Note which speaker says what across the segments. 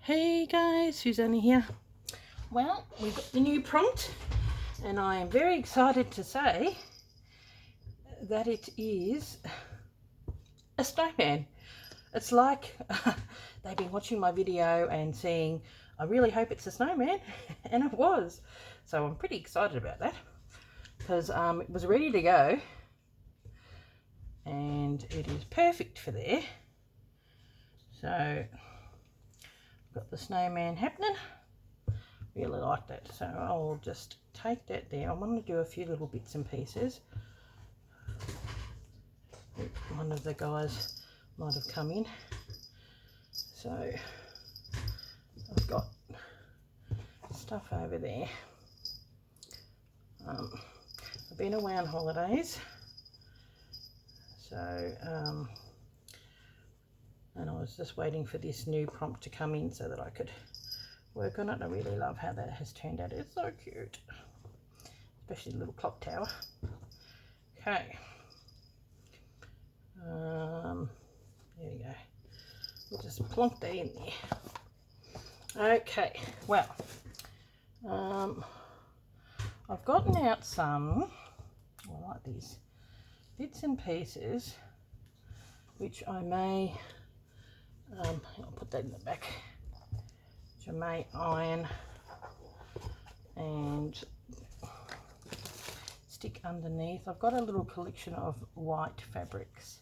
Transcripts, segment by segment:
Speaker 1: Hey guys, Susanna here. Well, we've got the new prompt and I am very excited to say that it is a snowman. It's like they've been watching my video and saying, I really hope it's a snowman, and it was. So I'm pretty excited about that because it was ready to go and it is perfect for there. So got the snowman happening. Really like that, so I'll just take that there. I want to do a few little bits and pieces. One of the guys might have come in, so I've got stuff over there. I've been away on holidays, so and I was just waiting for this new prompt to come in so that I could work on it. I really love how that has turned out. It's so cute, especially the little clock tower. Okay, there we go. We'll just plonk that in there. Okay, well, I've gotten out some, I like these bits and pieces, which I may, I'll put that in the back, which I may iron and stick underneath. I've got a little collection of white fabrics,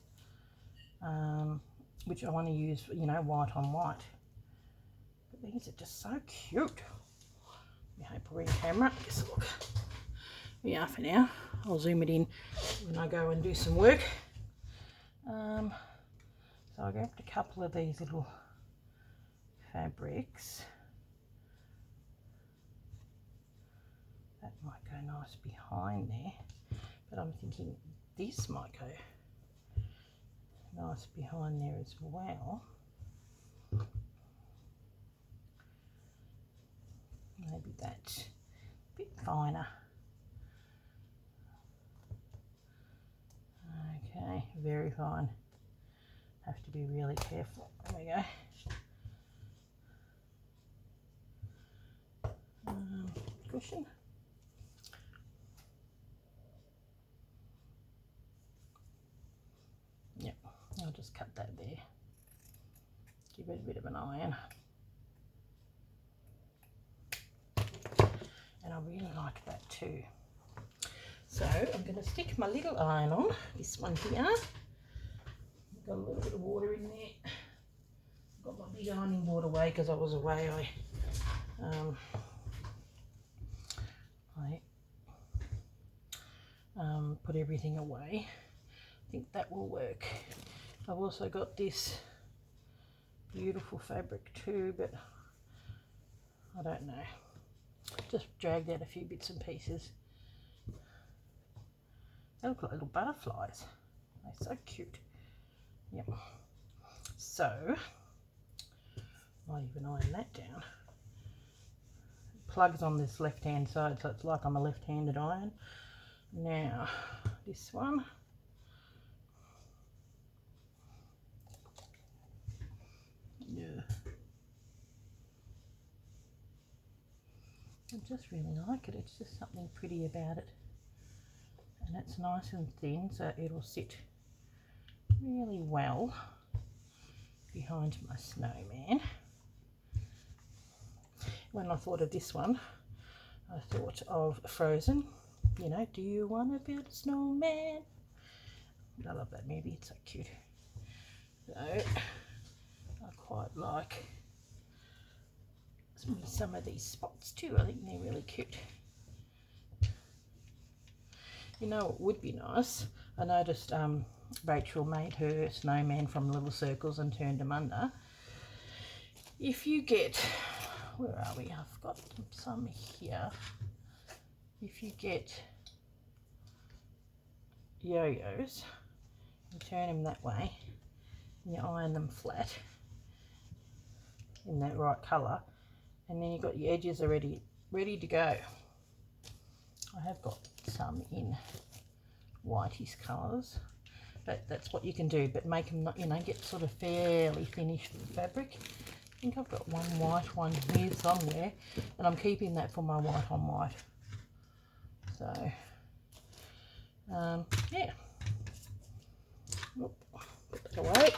Speaker 1: which I want to use, you know, white on white. But these are just so cute. I hope we're in camera. Just look. We are for now. I'll zoom it in when I go and do some work. So I grabbed a couple of these little fabrics. That might go nice behind there, but I'm thinking this might go nice behind there as well. Maybe that's a bit finer. Okay, very fine. Have to be really careful. There we go. Cushion. Yep, I'll just cut that there. Give it a bit of an iron. And I really like that too. So I'm going to stick my little iron on, this one here. I've got a little bit of water in there. I've got my big ironing board away because I was away. I put everything away. I think that will work. I've also got this beautiful fabric too, but I don't know. Just dragged out a few bits and pieces. They look like little butterflies. They're so cute. Yep. So, might even iron that down. It plugs on this left-hand side, so it's like I'm a left-handed iron. Now, this one. Yeah. I just really like it. It's just something pretty about it. And it's nice and thin, so it'll sit really well behind my snowman. When I thought of this one, I thought of Frozen. You know, do you want to build a snowman? I love that movie, it's so cute. So, I quite like some of these spots too. I think they're really cute. You know what would be nice? I noticed Rachel made her snowman from little circles and turned them under. If you get, where are we? I've got some here. If you get yo-yos, you turn them that way and you iron them flat in that right colour, and then you've got your edges already ready to go. I have got some in whitish colours, but that's what you can do. But make them, you know, get sort of fairly finished with fabric, think I've got one white one here somewhere, and I'm keeping that for my white on white. So, yeah. Oop, put that away.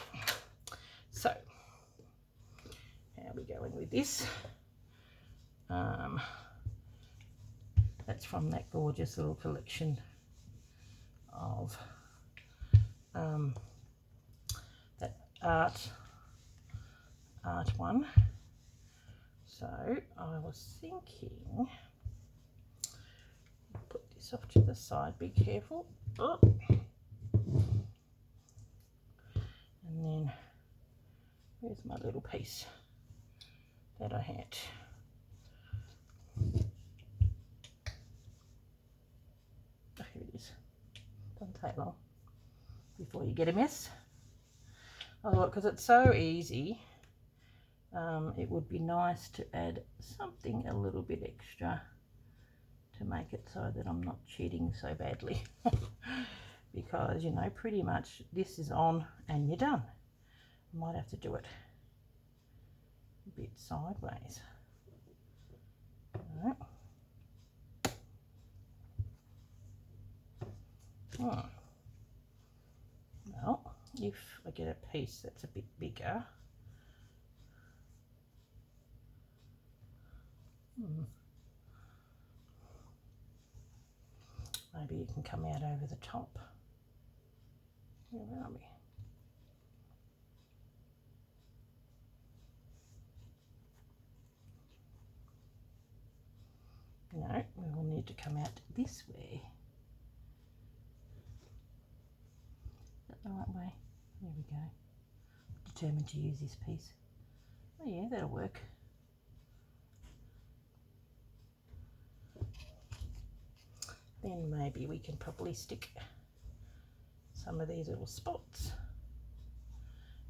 Speaker 1: So, how are we going with this? That's from that gorgeous little collection of that art one. So I was thinking, put this off to the side, be careful. Oh. And then where's my little piece that I had? Oh, here it is. Doesn't take long before you get a mess. I thought, because it's so easy, it would be nice to add something a little bit extra to make it so that I'm not cheating so badly. Because, you know, pretty much this is on and you're done. I might have to do it a bit sideways. All right. Well, if I get a piece that's a bit bigger, maybe it can come out over the top. Where are we? No, we will need to come out this way. Is that the right way? There we go. Determined to use this piece. Oh yeah, that'll work. Then maybe we can probably stick some of these little spots.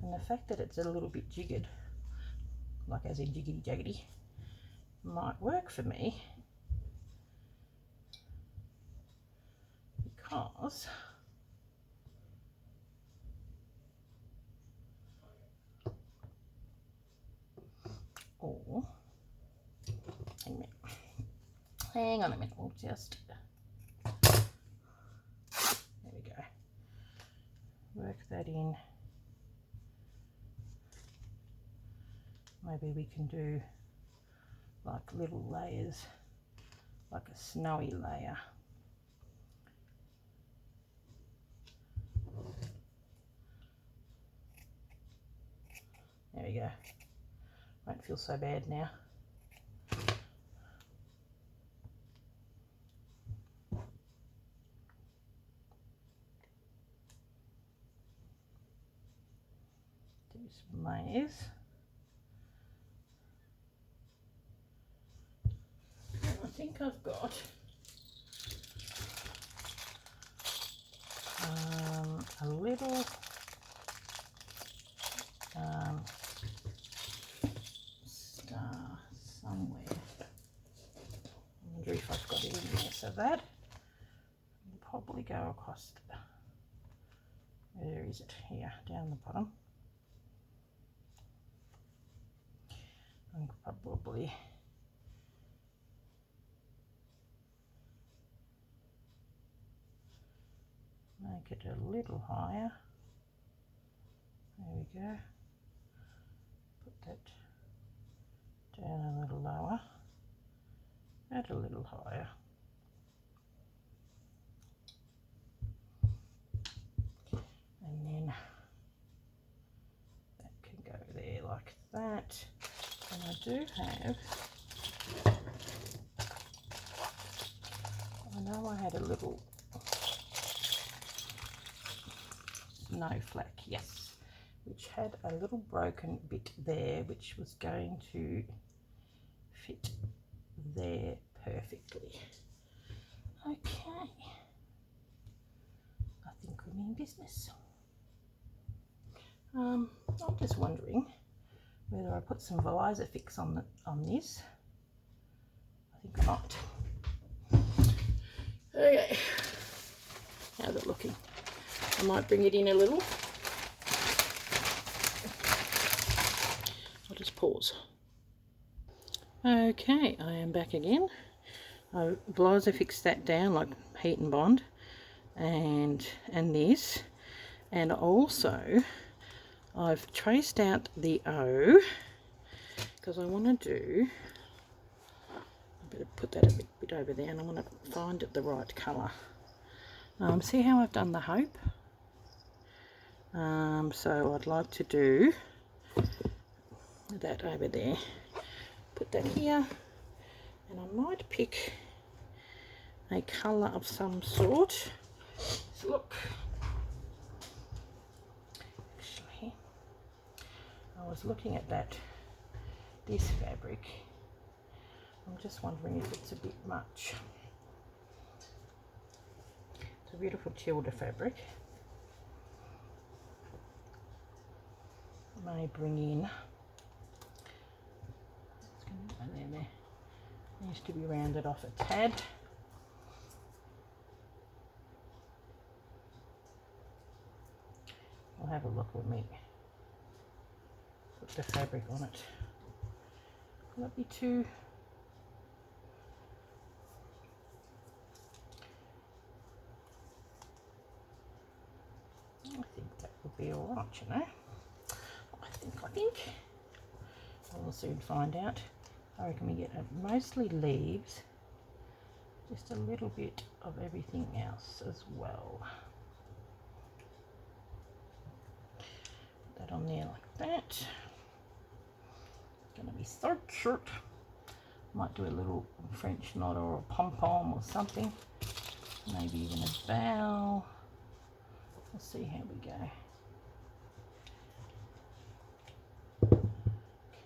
Speaker 1: And the fact that it's a little bit jiggered, like as in jiggity jaggedy, might work for me, because or hang on a minute, we'll just, there we go, work that in. Maybe we can do like little layers, like a snowy layer. There we go. Won't feel so bad now. Do some layers. I think I've got a little star somewhere. I wonder if I've got it in there, so that will probably go across. Where is it? Here, down the bottom. And probably make it a little higher. There we go. Put that down a little lower. Add a little higher. And then that can go there like that. And I do have, I know I had a little snowflake, yes, which had a little broken bit there, which was going to fit there perfectly. Okay, I think we mean business. I'm just wondering whether I put some Veliza Fix on this. I think I might. Okay, how's it looking? I might bring it in a little. I'll just pause. Okay, I am back again. I Blizer fixed that down like heat and bond, and this, and also I've traced out the O because I want to do. I better put that a bit over there, and I want to find the right colour. See how I've done the hope? So I'd like to do that over there. Put that here, and I might pick a colour of some sort. So look, actually, I was looking at this fabric. I'm just wondering if it's a bit much. It's a beautiful Tilda fabric. I may bring in. It's going to go there. It needs to be rounded off a tad. I'll have a look with me. Put the fabric on it. Will it be too? I think that would be all right, you know. I think. We'll soon find out. I reckon we get mostly leaves, just a little bit of everything else as well. Put that on there like that. It's going to be so cute. Might do a little French knot or a pom-pom or something. Maybe even a bow. We'll see how we go.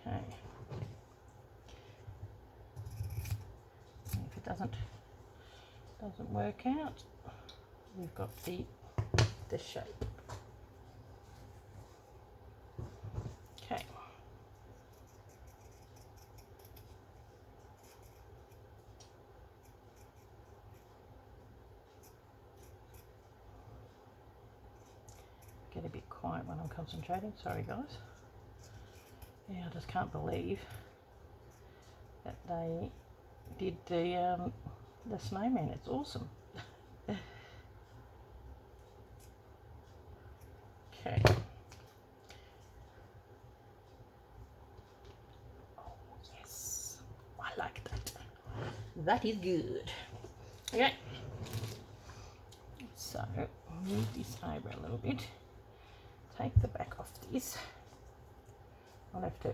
Speaker 1: Okay. If it doesn't work out, we've got the shape. Okay. Get a bit quiet when I'm concentrating. Sorry, guys. Yeah, I just can't believe that they did the snowman. It's awesome. Okay. Oh yes, I like that. That is good. Okay. So move this over a little bit. Take the back off this. I'll have to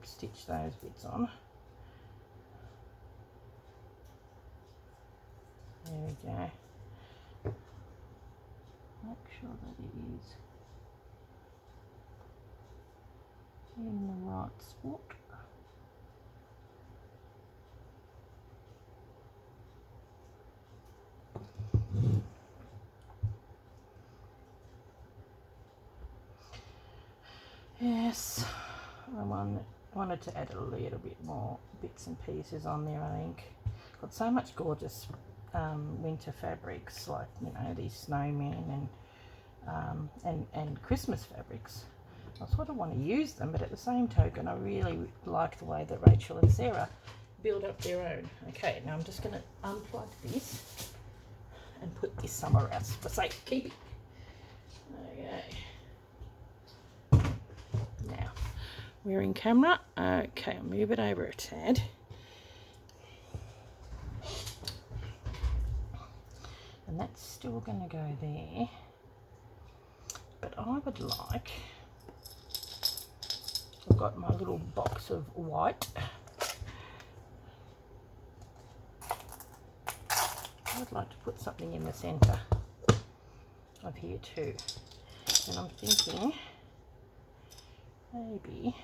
Speaker 1: stitch those bits on. There we go. Make sure that it is in the right spot. Yes, I wanted to add a little bit more bits and pieces on there, I think. Got so much gorgeous winter fabrics, like, you know, these snowmen and Christmas fabrics. I sort of want to use them, but at the same token, I really like the way that Rachel and Sarah build up their own. Okay, now I'm just going to unplug this and put this somewhere else for safekeeping. Okay. Now, we're in camera. Okay, I'll move it over a tad. And that's still going to go there. But I would like, I've got my little box of white. I would like to put something in the centre of here too. And I'm thinking maybe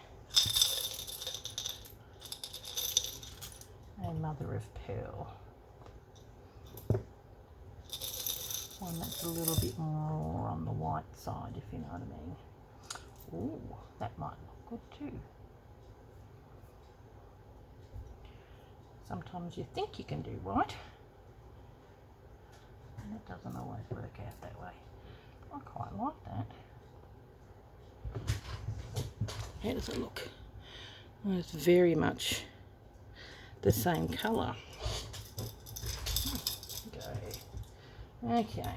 Speaker 1: a mother of pearl. One that's a little bit more on the white side, if you know what I mean. Ooh, that might look good too. Sometimes you think you can do white, and it doesn't always work out that way. I quite like that. How does it look? Well, it's very much the same colour. Okay.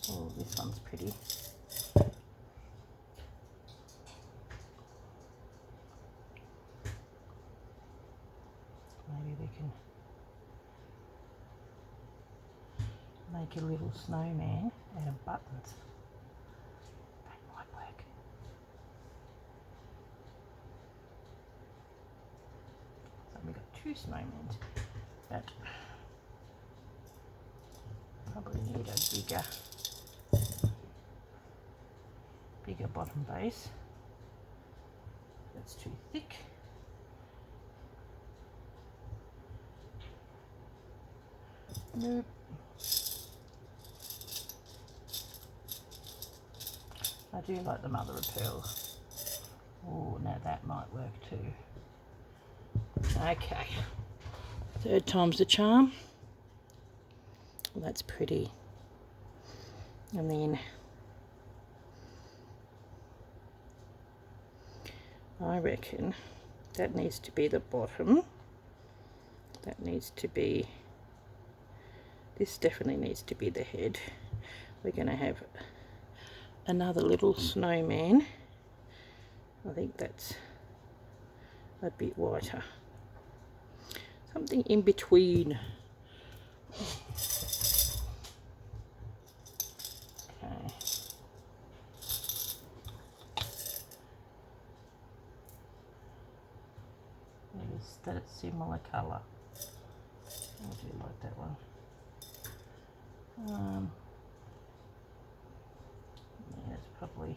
Speaker 1: Oh, this one's pretty. Maybe we can make a little snowman out of buttons. That might work. So we've got 2 snowmans, but probably need a bigger bottom base. That's too thick. Nope. I do like the mother of pearl. Oh, now that might work too. Okay. 3rd time's the charm. Well, that's pretty. And then I reckon that needs to be the bottom. That needs to be, this definitely needs to be the head. We're going to have another little snowman. I think that's a bit whiter. Something in between. Okay. Is that a similar colour? I do like that one. Yeah, it's probably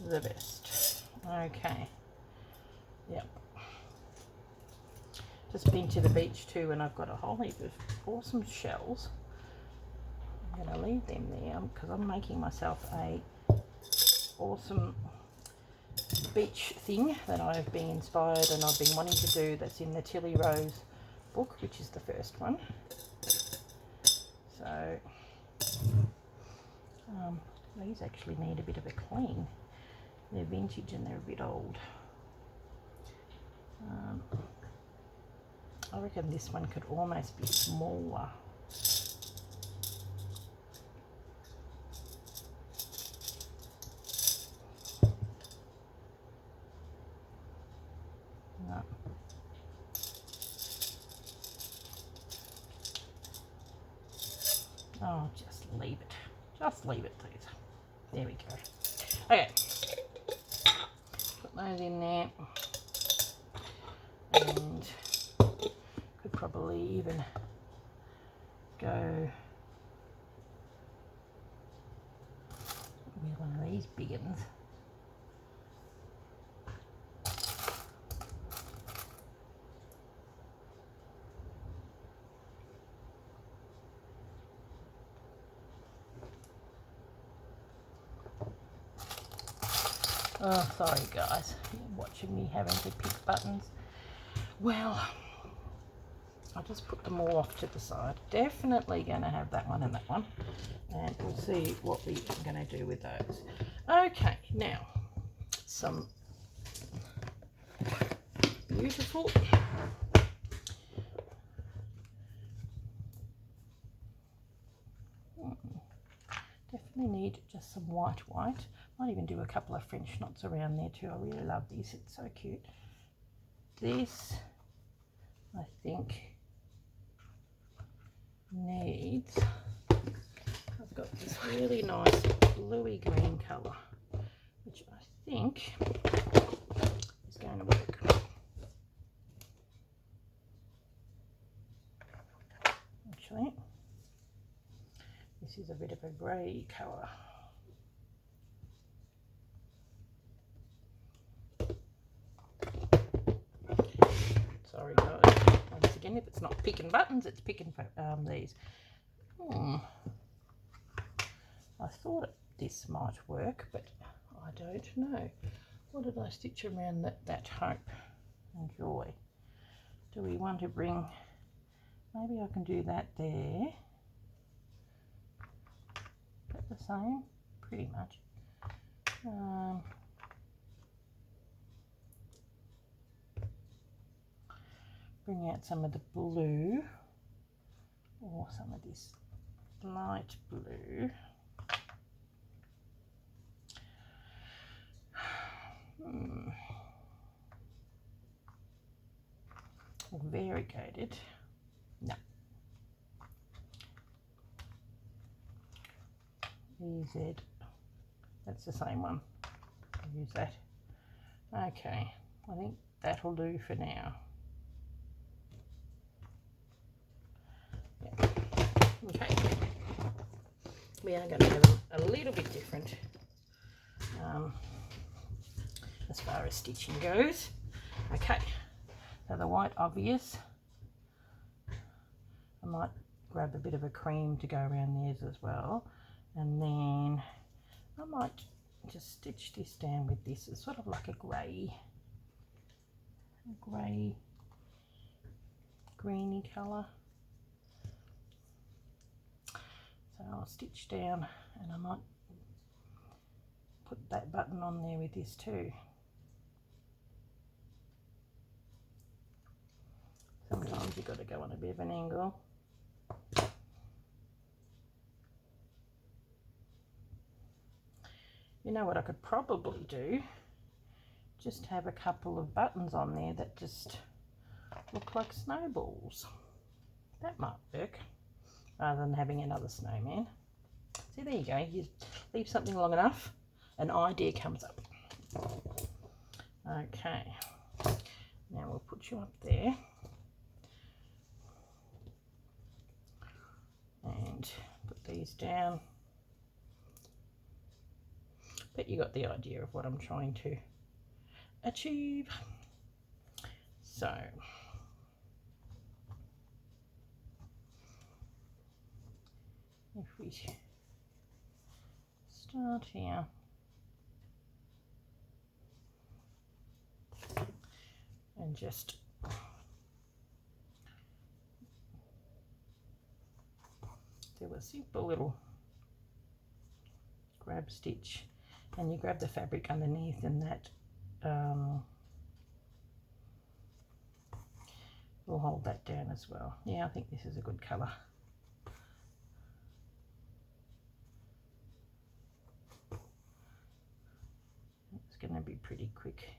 Speaker 1: the best. Okay. Yep. Just been to the beach too, and I've got a whole heap of awesome shells. I'm going to leave them there because I'm making myself a awesome beach thing that I've been inspired and I've been wanting to do. That's in the Tilly Rose book, which is the first one. So these actually need a bit of a clean. They're vintage and they're a bit old. I reckon this one could almost be smaller. No. Oh, just leave it. Just leave it, please. There we go. Okay. Put those in there. And could probably even go with one of these big ones. Oh, sorry guys, you're watching me having to pick buttons. Well, I'll just put them all off to the side. Definitely going to have that one and that one. And we'll see what we're going to do with those. Okay, now, some beautiful definitely need just some white. Might even do a couple of French knots around there too. I really love this. It's so cute. This, I think, needs, I've got this really nice bluey green colour, which I think is going to work. Actually, this is a bit of a grey colour. Sorry guys, once again, if it's not picking buttons, it's picking these. I thought this might work, but I don't know. What did I stitch around that hope and joy? Do we want to bring, maybe I can do that there. Is that the same? Pretty much. bring out some of the blue, or some of this light blue. Variegated. No. EZ. That's the same one. I'll use that. Okay, I think that'll do for now. Yeah. Okay. We are going to have them a little bit different as far as stitching goes. Okay, so the white obvious. I might grab a bit of a cream to go around theirs as well, and then I might just stitch this down with this. It's sort of like a grey greeny colour. So I'll stitch down, and I might put that button on there with this too. Sometimes you've got to go on a bit of an angle. You know what I could probably do? Just have a couple of buttons on there that just look like snowballs. That might work, rather than having another snowman. See, there you go. You leave something long enough, an idea comes up. Okay, now we'll put you up there. And put these down. But you got the idea of what I'm trying to achieve. So if we start here and just do a simple little grab stitch, and you grab the fabric underneath, and that will hold that down as well. Yeah, I think this is a good colour. It's going to be pretty quick.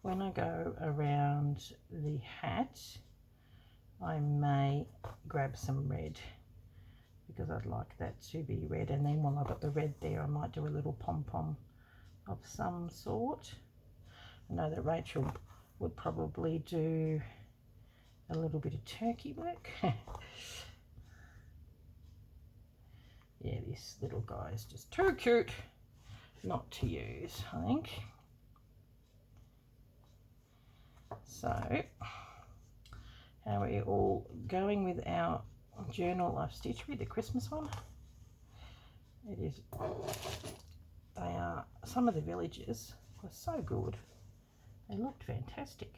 Speaker 1: When I go around the hat, I may grab some red, because I'd like that to be red, and then while I've got the red there, I might do a little pom-pom of some sort. I know that Rachel would probably do a little bit of turkey work. Yeah, this little guy is just too cute not to use, I think. So, how are we all going with our journal of stitchery, the Christmas one? It is, they are, some of the villages were so good. They looked fantastic.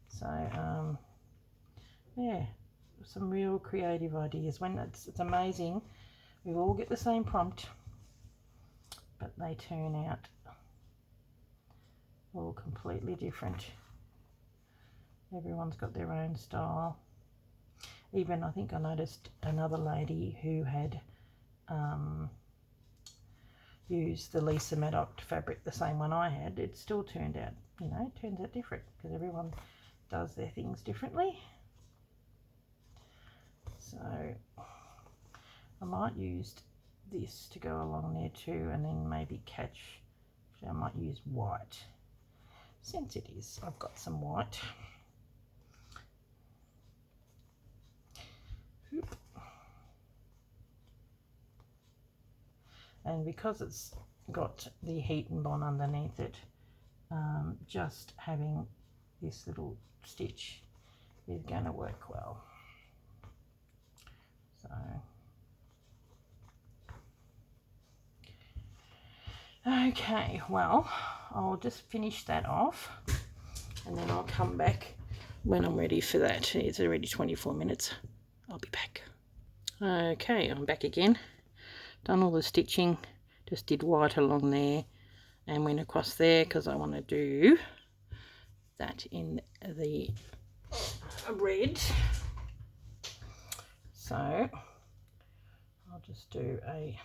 Speaker 1: So, yeah, some real creative ideas. When it's amazing, we all get the same prompt, but they turn out all completely different. Everyone's got their own style. Even I think I noticed another lady who had used the Lisa Maddox fabric, the same one I had. It still turned out, you know, it turns out different, because everyone does their things differently. So I might use this to go along there too, and then maybe catch, I might use white, since it is, I've got some white. Oop. And because it's got the heat and bond underneath it, just having this little stitch is going to work well. So okay, well, I'll just finish that off, and then I'll come back when I'm ready for that. It's already 24 minutes. I'll be back. Okay, I'm back again. Done all the stitching, just did white along there and went across there, because I want to do that in the red. So I'll just do a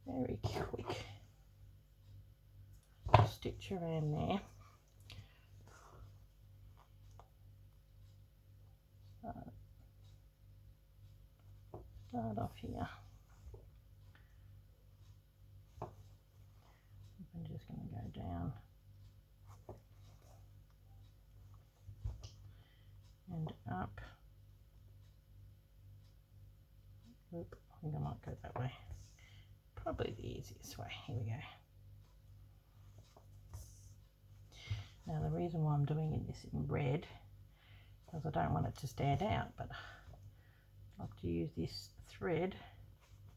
Speaker 1: very quick stitch around there. Start off here. I'm just going to go down and up. Oop, I think I might go that way. Probably the easiest way. Here we go. Now the reason why I'm doing this in red, because I don't want it to stand out, but I like to use this thread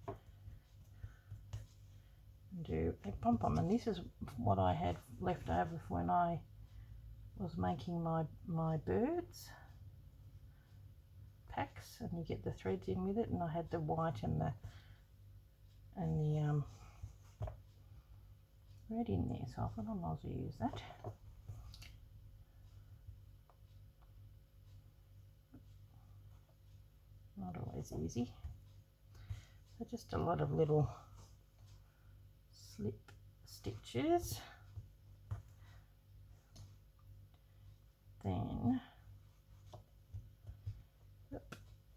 Speaker 1: and do a pom-pom. And this is what I had left over when I was making my birds packs, and you get the threads in with it, and I had the white and the red in there, so I thought I might as well use that. Not always easy. So just a lot of little slip stitches. Then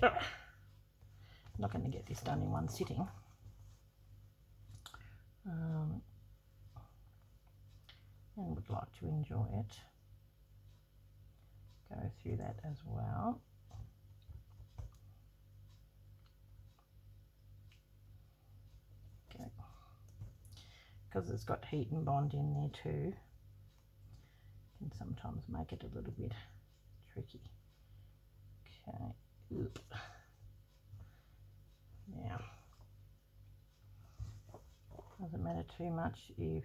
Speaker 1: I'm not going to get this done in one sitting. And would like to enjoy it. Go through that as well. Okay. Because it's got heat and bond in there too, can sometimes make it a little bit tricky. Okay. Oop. Now, doesn't matter too much if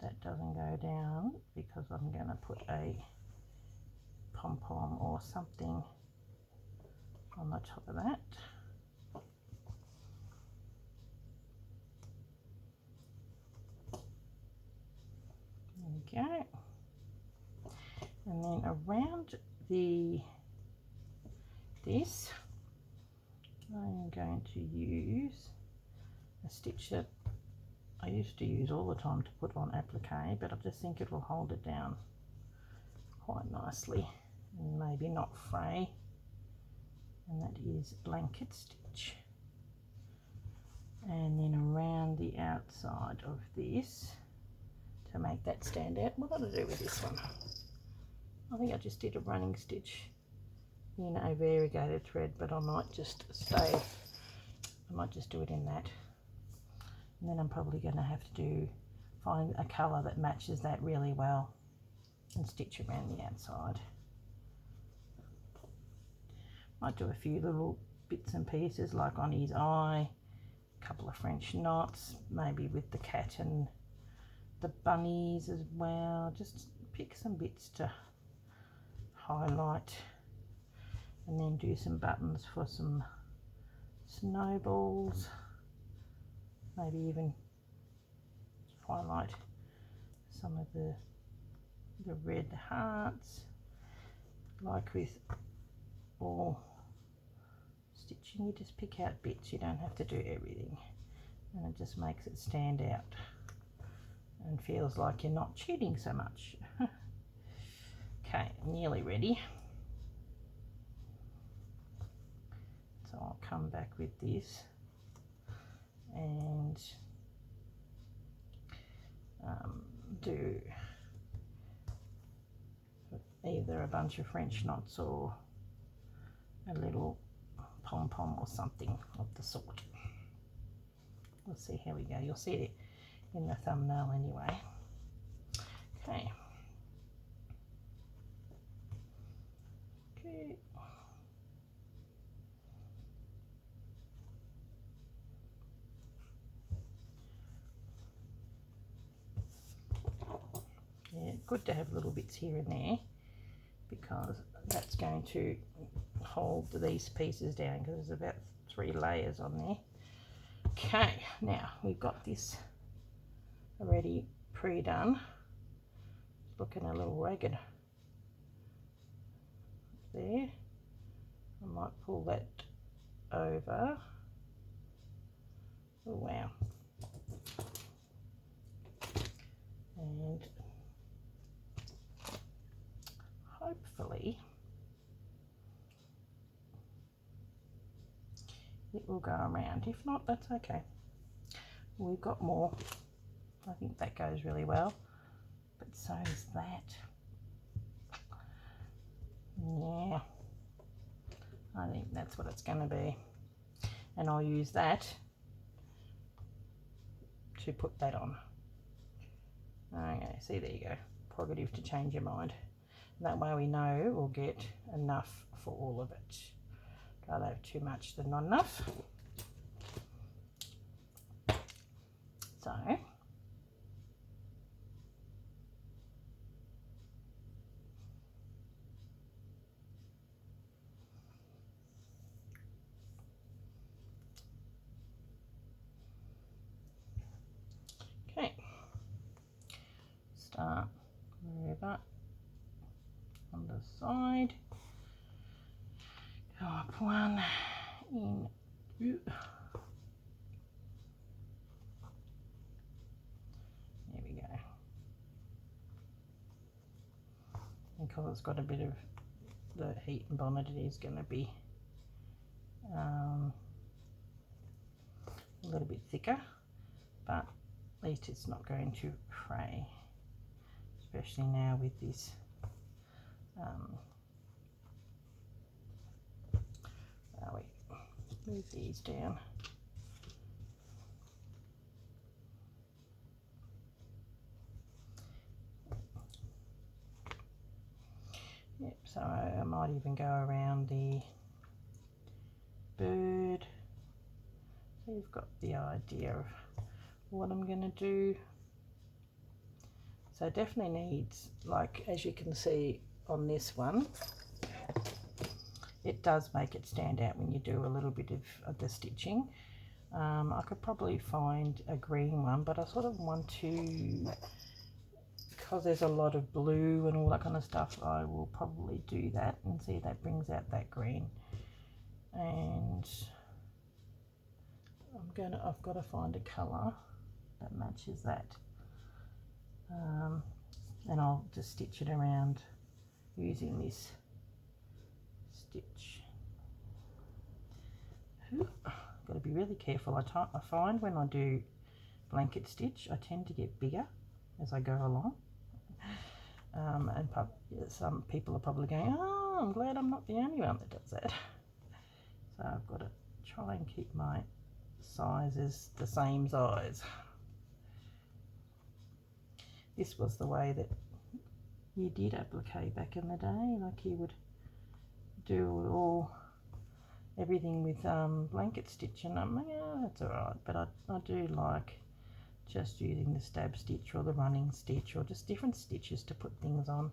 Speaker 1: that doesn't go down, because I'm going to put a pom-pom or something on the top of that. There we go. And then around this, I'm going to use a stitch that I used to use all the time to put on applique, but I just think it will hold it down quite nicely and maybe not fray, and that is blanket stitch. And then around the outside of this, to make that stand out, what did I do with this one? I think I just did a running stitch in a variegated thread, but I might just do it in that. And then I'm probably going to have to find a colour that matches that really well and stitch around the outside. Might do a few little bits and pieces, like on his eye, a couple of French knots, maybe with the cat and the bunnies as well. Just pick some bits to highlight, and then do some buttons for some snowballs. Maybe even highlight some of the red hearts. Like with all stitching, you just pick out bits, you don't have to do everything, and it just makes it stand out and feels like you're not cheating so much. Okay, nearly ready. So I'll come back with this and do either a bunch of French knots or a little pom-pom or something of the sort. We'll see how we go. You'll see it in the thumbnail anyway. Okay. Okay. Yeah, good to have little bits here and there, because that's going to hold these pieces down, because there's about 3 layers on there. Okay, now we've got this already pre-done. Looking a little ragged there. I might pull that over. Oh wow. And hopefully it will go around. If not, that's okay. We've got more. I think that goes really well, but so is that. Yeah, I think that's what it's going to be, and I'll use that to put that on. Okay, see, there you go, prerogative to change your mind. That way we know we'll get enough for all of it. I'd rather have too much than not enough. So okay, start wherever on the side, go up one in. There we go. Because it's got a bit of the heat and bonnet, it is going to be a little bit thicker, but at least it's not going to fray, especially now with this move these down. Yep, so I might even go around the bird, so you've got the idea of what I'm going to do. So it definitely needs, like as you can see on this one, it does make it stand out when you do a little bit of the stitching. I could probably find a green one, but I sort of want to, because there's a lot of blue and all that kind of stuff, I will probably do that and see if that brings out that green. And I've got to find a colour that matches that. And I'll just stitch it around using this stitch. Got to be really careful. I find when I do blanket stitch, I tend to get bigger as I go along. And some people are probably going, oh, I'm glad I'm not the only one that does that. So I've got to try and keep my sizes the same size. This was the way that you did applique back in the day, like you would do everything with blanket stitch, and I'm like, yeah, that's alright, but I do like just using the stab stitch or the running stitch or just different stitches to put things on.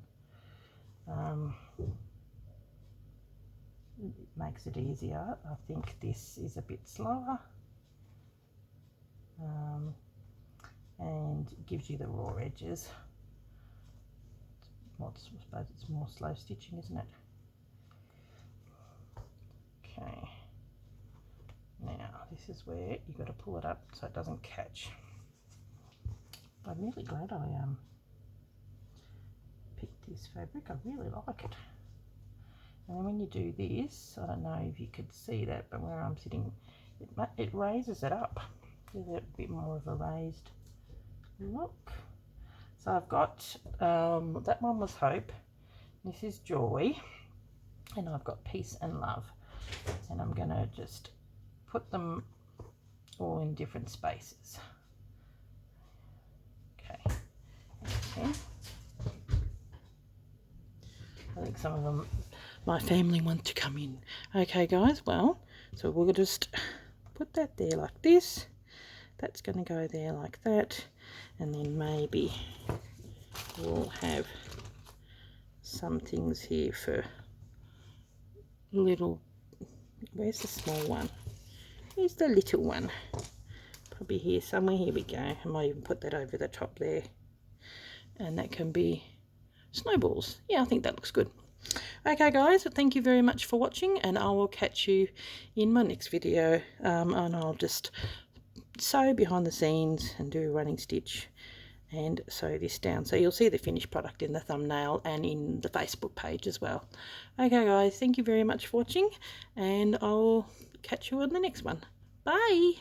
Speaker 1: It makes it easier. I think this is a bit slower and gives you the raw edges. I suppose it's more slow stitching, isn't it? Okay, now this is where you've got to pull it up so it doesn't catch. I'm really glad I picked this fabric. I really like it. And then when you do this, I don't know if you could see that, but where I'm sitting, it raises it up. Gives it a bit more of a raised look. So I've got, that one was Hope, this is Joy, and I've got Peace and Love. And I'm going to just put them all in different spaces. Okay. I think some of them, my family want to come in. Okay guys, well, so we'll just put that there like this. That's going to go there like that. And then maybe we'll have some things here for little, where's the small one? Here's the little one. probably here somewhere. Here we go. I might even put that over the top there, and that can be snowballs. Yeah, I think that looks good. Okay guys, thank you very much for watching, and I will catch you in my next video. And I'll just sew behind the scenes and do a running stitch and sew this down, so you'll see the finished product in the thumbnail and in the Facebook page as well. Okay guys, thank you very much for watching, and I'll catch you on the next one. Bye.